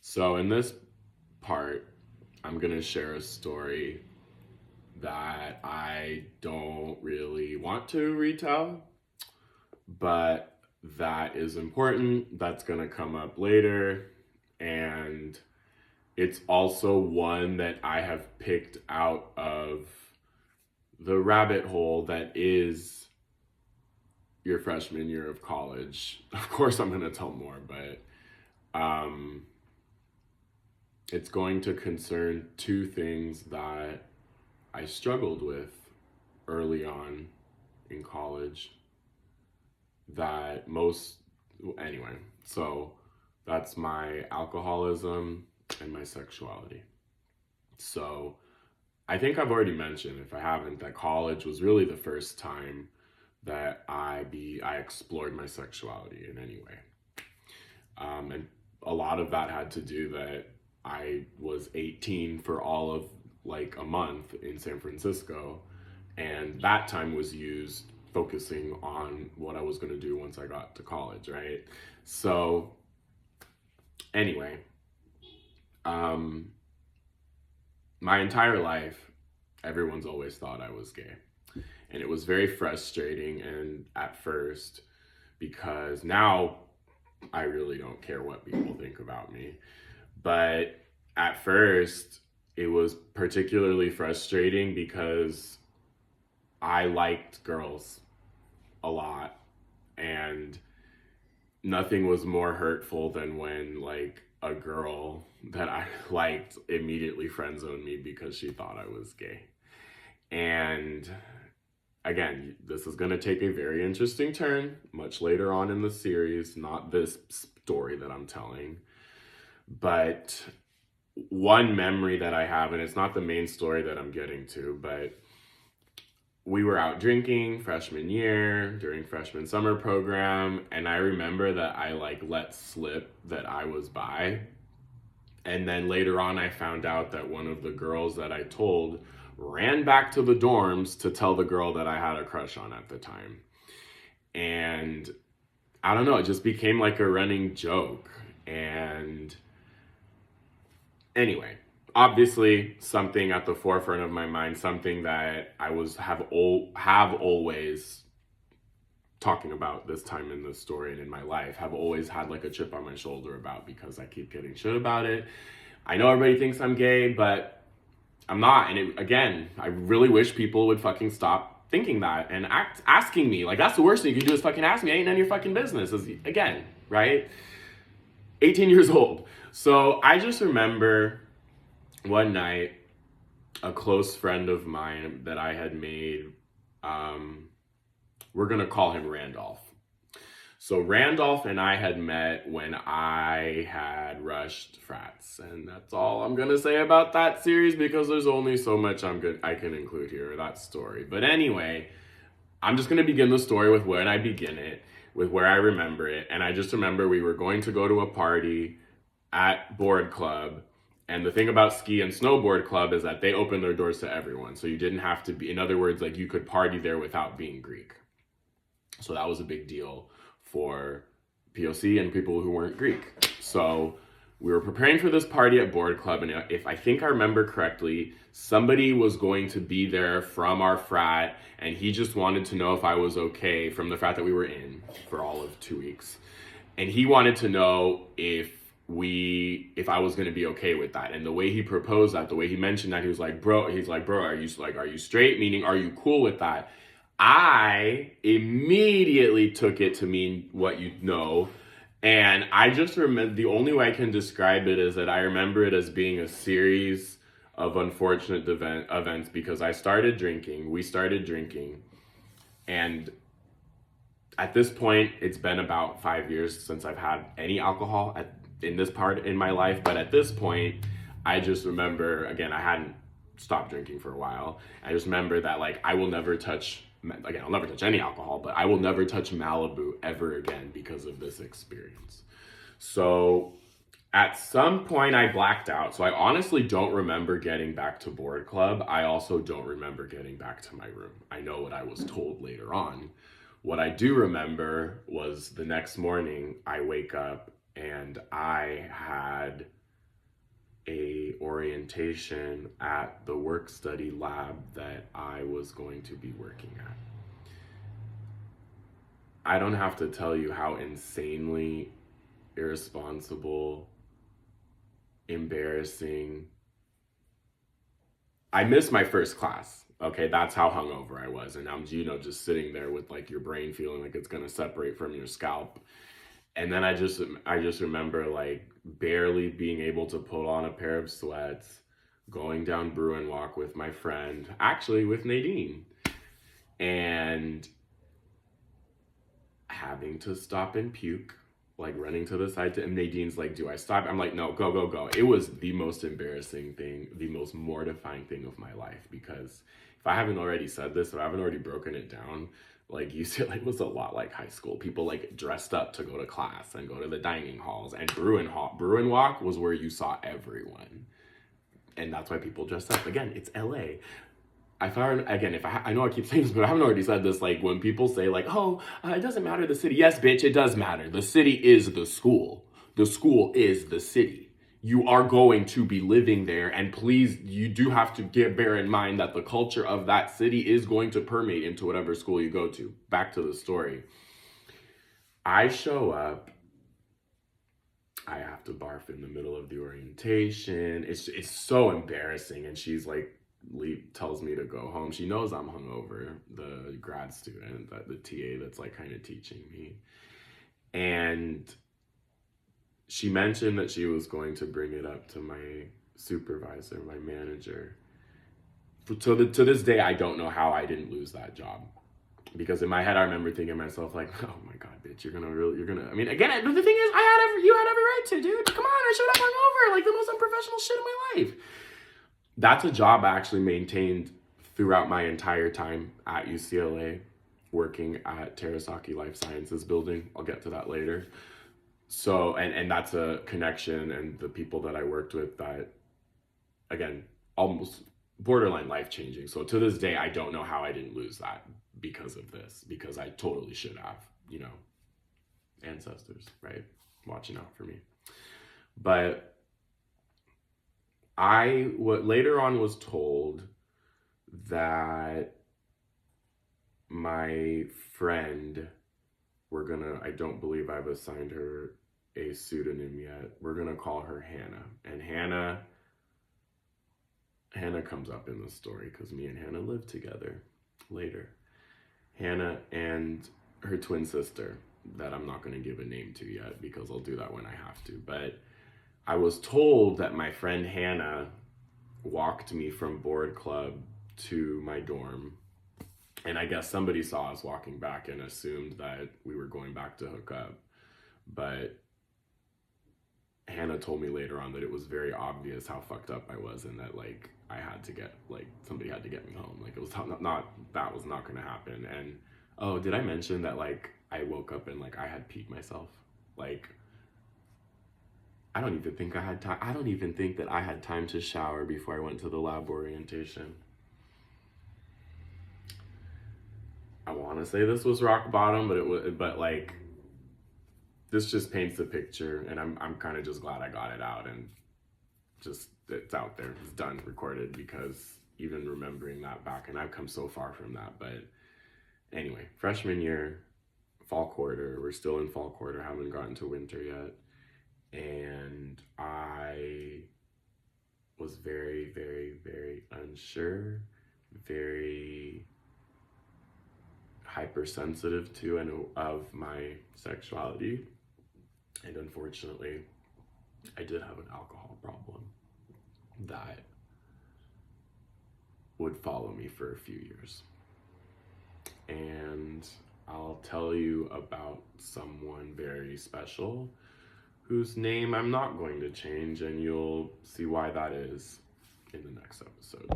So, in this part, I'm going to share a story that I don't really want to retell, but that is important. That's going to come up later. And it's also one that I have picked out of the rabbit hole that is your freshman year of college. Of course, I'm going to tell more, but um, it's going to concern two things that I struggled with early on in college that most, anyway, so that's my alcoholism and my sexuality. So I think I've already mentioned, if I haven't, that college was really the first time that I explored my sexuality in any way. And a lot of that had to do that I was 18 for all of like a month in San Francisco, and that time was used focusing on what I was going to do once I got to college, right? So, anyway, um, my entire life, everyone's always thought I was gay. And it was very frustrating and at first because now I really don't care what people think about me. But at first, it was particularly frustrating because I liked girls a lot, and nothing was more hurtful than when like a girl that I liked immediately friend zoned me because she thought I was gay. And again, this is going to take a very interesting turn much later on in the series, not this story that I'm telling. But one memory that I have, and it's not the main story that I'm getting to, but we were out drinking freshman year during freshman summer program, and I remember that I like let slip that I was bi. And then later on, I found out that one of the girls that I told ran back to the dorms to tell the girl that I had a crush on at the time. And I don't know, it just became like a running joke. And anyway, obviously something at the forefront of my mind, something that I was have always talking about this time in the story and in my life, have always had like a chip on my shoulder about, because I keep getting shit about it. I know everybody thinks I'm gay, but I'm not. And again, I really wish people would fucking stop thinking that and asking me. Like, that's the worst thing you can do is fucking ask me. It ain't none of your fucking business. Again, right? 18 years old. So I just remember one night, a close friend of mine that I had made, we're going to call him Randolph. So Randolph and I had met when I had rushed frats, and that's all I'm gonna say about that series because there's only so much I can include here, that story. But anyway, I'm just gonna begin the story with when I begin it, with where I remember it, and I just remember we were going to go to a party at Board Club. And the thing about ski and snowboard club is that they open their doors to everyone. So you didn't have to be, in other words, like you could party there without being Greek. So that was a big deal for POC and people who weren't Greek. So we were preparing for this party at Board Club, and if I think I remember correctly, somebody was going to be there from our frat, and he just wanted to know if I was okay from the frat that we were in for all of 2 weeks. And he wanted to know if I was going to be okay with that. And the way he proposed that, the way he mentioned that, he was like, bro, are you straight? Meaning, are you cool with that? I immediately took it to mean what you know. And I just remember, the only way I can describe it is that I remember it as being a series of unfortunate events because we started drinking. And at this point, it's been about 5 years since I've had any alcohol in this part in my life. But at this point, I just remember, again, I hadn't stopped drinking for a while. I just remember that, like, I'll never touch any alcohol, but I will never touch Malibu ever again because of this experience. So at some point I blacked out. So I honestly don't remember getting back to Board Club. I also don't remember getting back to my room. I know what I was told later on. What I do remember was the next morning I wake up and I had a orientation at the work study lab that I was going to be working at. I don't have to tell you how insanely irresponsible, embarrassing. I missed my first class. Okay, that's how hungover I was. And I'm, just sitting there with like your brain feeling like it's gonna separate from your scalp. And then I just remember like barely being able to put on a pair of sweats, going down Bruin Walk with my friend, actually with Nadine, and having to stop and puke, like running to the side to, and Nadine's like, do I stop? I'm like, no, go, go, go. It was the most embarrassing thing, the most mortifying thing of my life, because if I haven't already said this, if I haven't already broken it down, like UCLA was a lot like high school. People like dressed up to go to class and go to the dining halls, and Bruin Walk was where you saw everyone. And that's why people dressed up. Again, it's LA. I found, again, if I know I keep saying this, but I haven't already said this, like when people say like, oh, it doesn't matter the city. Yes, bitch, it does matter. The city is the school. The school is the city. You are going to be living there, and please, you do have to bear in mind that the culture of that city is going to permeate into whatever school you go to. Back to the story. I show up, I have to barf in the middle of the orientation. It's so embarrassing, and she's like, tells me to go home. She knows I'm hungover, the grad student, the TA that's like kind of teaching me. And she mentioned that she was going to bring it up to my supervisor, my manager. To this day, I don't know how I didn't lose that job. Because in my head, I remember thinking to myself, like, oh my God, bitch, you're gonna, I mean, again, but the thing is, you had every right to, dude. Come on, I showed up hungover, like the most unprofessional shit in my life. That's a job I actually maintained throughout my entire time at UCLA, working at Terasaki Life Sciences building. I'll get to that later. So, and that's a connection, and the people that I worked with that, again, almost borderline life-changing. So to this day, I don't know how I didn't lose that because of this, because I totally should have, ancestors, right? Watching out for me. But I later on was told that my friend, I don't believe I've assigned her a pseudonym yet. We're gonna call her Hannah. And Hannah comes up in the story because me and Hannah lived together later. Hannah and her twin sister, that I'm not gonna give a name to yet because I'll do that when I have to. But I was told that my friend Hannah walked me from board club to my dorm. And I guess somebody saw us walking back and assumed that we were going back to hook up. But Hannah told me later on that it was very obvious how fucked up I was, and that like I had to get, like, somebody had to get me home. Like it was not that was not gonna happen. And oh, did I mention that like I woke up and like I had peed myself? Like I don't even think that I had time to shower before I went to the lab orientation. I want to say this was rock bottom, but like this just paints the picture, and I'm kind of just glad I got it out, and just it's out there, it's done, recorded, because even remembering that back, and I've come so far from that. But anyway, freshman year, fall quarter, we're still in fall quarter, haven't gotten to winter yet. And I was very, very, very unsure, very hypersensitive to and of my sexuality. And unfortunately, I did have an alcohol problem that would follow me for a few years. And I'll tell you about someone very special whose name I'm not going to change, and you'll see why that is in the next episode.